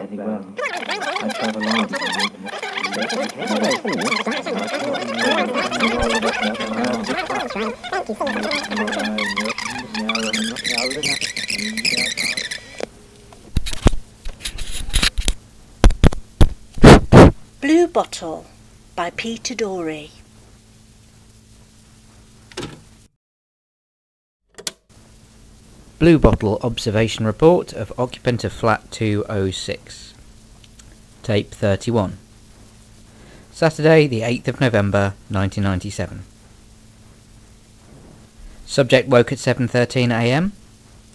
fairly well. I travel on to Bluebottle by Peter Dorey. Bluebottle observation report of occupant of flat 206. Tape 31. Saturday, the 8th of November, 1997. Subject woke at 7:13 a.m,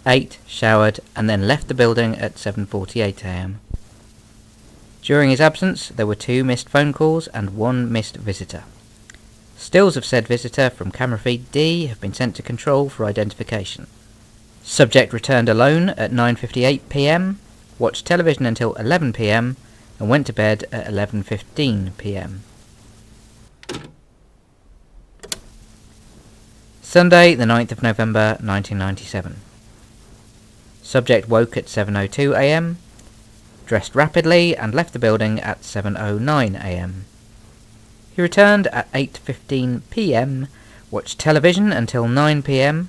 ate, showered, and then left the building at 7:48 a.m. During his absence, there were 2 missed phone calls and 1 missed visitor. Stills of said visitor from camera feed D have been sent to control for identification. Subject returned alone at 9:58 p.m, watched television until 11 p.m, and went to bed at 11:15 p.m. Sunday, the 9th of November, 1997. Subject woke at 7:02 a.m, dressed rapidly and left the building at 7:09 a.m. He returned at 8:15 p.m, watched television until 9 p.m,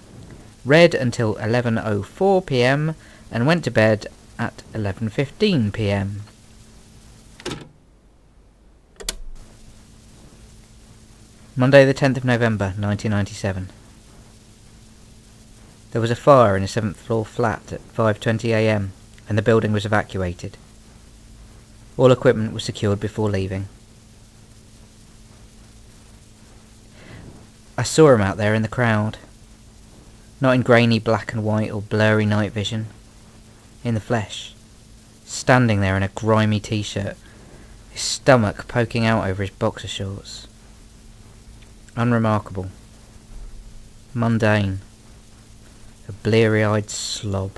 read until 11:04 p.m, and went to bed at 11:15 p.m. Monday, the 10th of November, 1997. There was a fire in a 7th floor flat at 5:20 a.m, and the building was evacuated. All equipment was secured before leaving. I saw him out there in the crowd. Not in grainy black and white or blurry night vision. In the flesh. Standing there in a grimy t-shirt, his stomach poking out over his boxer shorts. Unremarkable. Mundane. A bleary-eyed slob.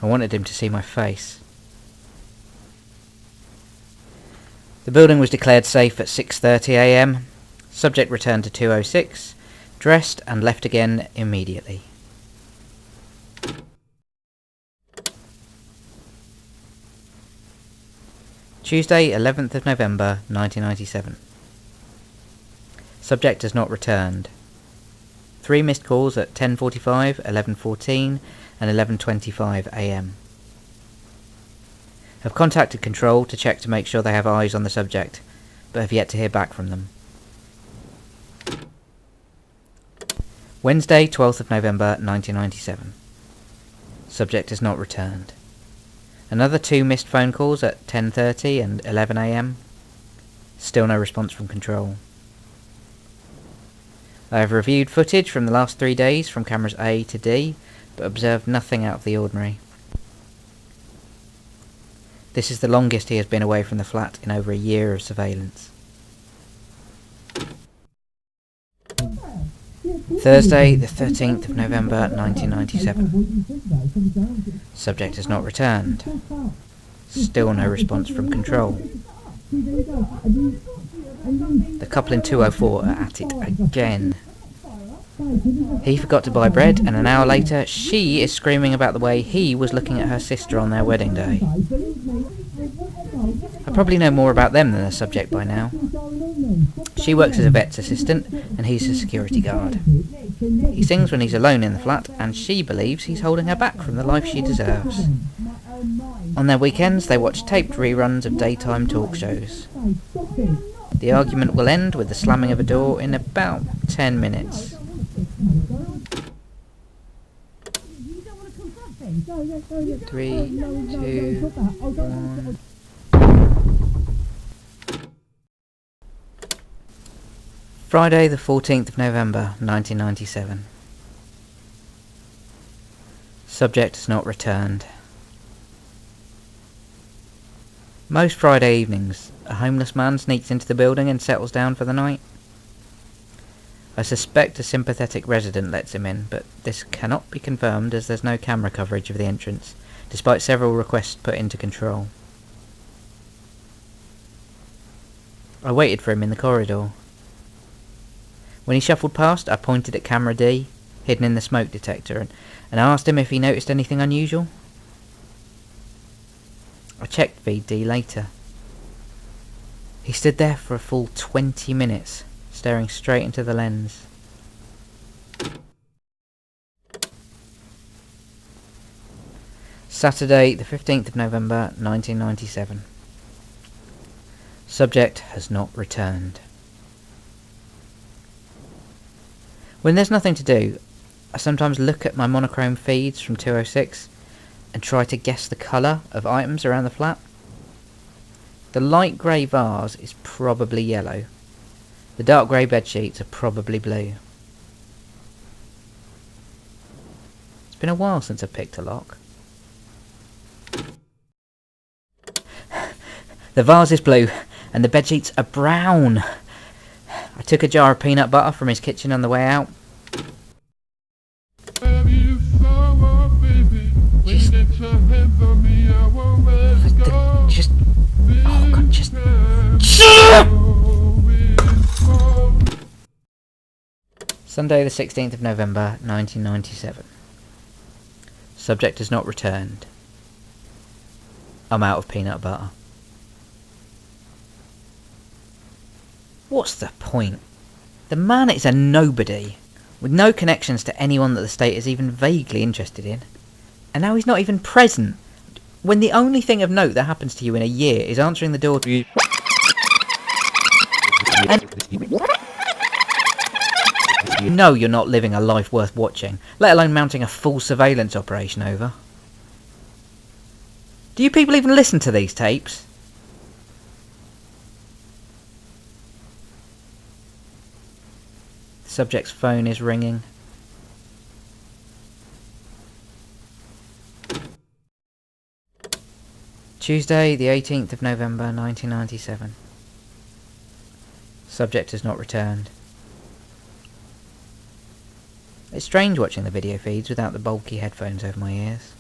I wanted him to see my face. The building was declared safe at 6:30 a.m. Subject returned to 206, dressed and left again immediately. Tuesday, 11th of November, 1997. Subject has not returned. 3 missed calls at 10:45, 11:14 and 11:25 a.m. Have contacted control to check to make sure they have eyes on the subject, but have yet to hear back from them. Wednesday, 12th of November, 1997. Subject has not returned. Another 2 missed phone calls at 10:30 and 11 a.m. Still no response from control. I have reviewed footage from the last 3 days from cameras A to D, but observed nothing out of the ordinary. This is the longest he has been away from the flat in over a year of surveillance. Thursday, the 13th of November, 1997. Subject has not returned. Still no response from control. The couple in 204 are at it again. He forgot to buy bread, and an hour later she is screaming about the way he was looking at her sister on their wedding day. I probably know more about them than the subject by now. She works as a vet's assistant, and he's a security guard. He sings when he's alone in the flat, and she believes he's holding her back from the life she deserves. On their weekends, they watch taped reruns of daytime talk shows. The argument will end with the slamming of a door in about 10 minutes. Three, two, one. Friday, the 14th of November, 1997. Subject has not returned. Most Friday evenings, a homeless man sneaks into the building and settles down for the night. I suspect a sympathetic resident lets him in, but this cannot be confirmed as there's no camera coverage of the entrance, despite several requests put into control. I waited for him in the corridor. When he shuffled past, I pointed at camera D, hidden in the smoke detector, and asked him if he noticed anything unusual. I checked feed D later. He stood there for a full 20 minutes, staring straight into the lens. Saturday, the 15th of November, 1997. Subject has not returned. When there's nothing to do, I sometimes look at my monochrome feeds from 206 and try to guess the colour of items around the flat. The light grey vase is probably yellow. The dark grey bedsheets are probably blue. It's been a while since I've picked a lock. The vase is blue and the bedsheets are brown. I took a jar of peanut butter from his kitchen on the way out. Just shut up! Sunday the 16th of November 1997. Subject has not returned. I'm out of peanut butter. What's the point? The man is a nobody, with no connections to anyone that the state is even vaguely interested in. And now he's not even present, when the only thing of note that happens to you in a year is answering the door to you. And you know you're not living a life worth watching, let alone mounting a full surveillance operation over. Do you people even listen to these tapes? The subject's phone is ringing. Tuesday, the 18th of November 1997. Subject has not returned. It's strange watching the video feeds without the bulky headphones over my ears.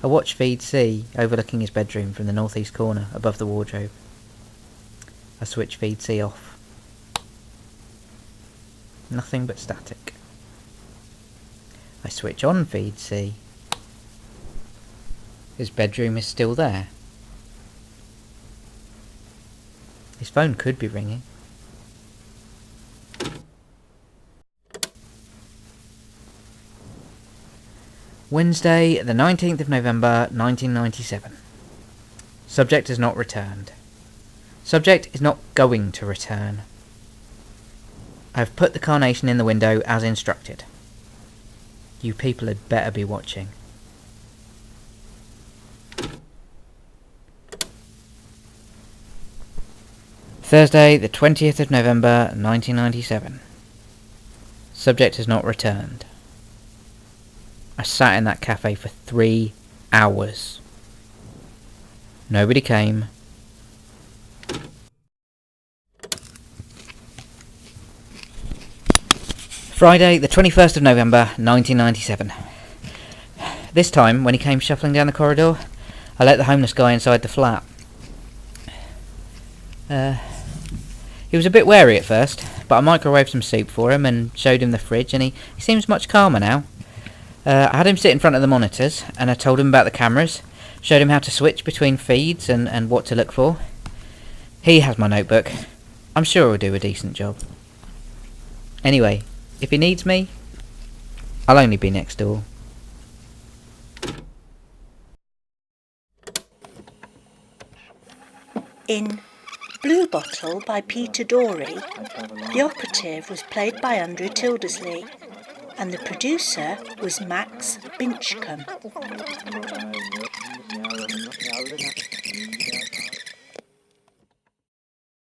I watch feed C overlooking his bedroom from the northeast corner above the wardrobe. I switch feed C off. Nothing but static. I switch on feed C. His bedroom is still there. His phone could be ringing. Wednesday, the 19th of November, 1997. Subject has not returned. Subject is not going to return. I have put the carnation in the window as instructed. You people had better be watching. Thursday, the 20th of November, 1997. Subject has not returned. I sat in that cafe for 3 hours. Nobody came. Friday, the 21st of November, 1997. This time, when he came shuffling down the corridor, I let the homeless guy inside the flat. He was a bit wary at first, but I microwaved some soup for him and showed him the fridge, and he seems much calmer now. I had him sit in front of the monitors, and I told him about the cameras, showed him how to switch between feeds and what to look for. He has my notebook. I'm sure he'll do a decent job. Anyway, if he needs me, I'll only be next door. In Bluebottle by Peter Dorey, the operative was played by Andrew Tildesley, and the producer was Max Binchcombe.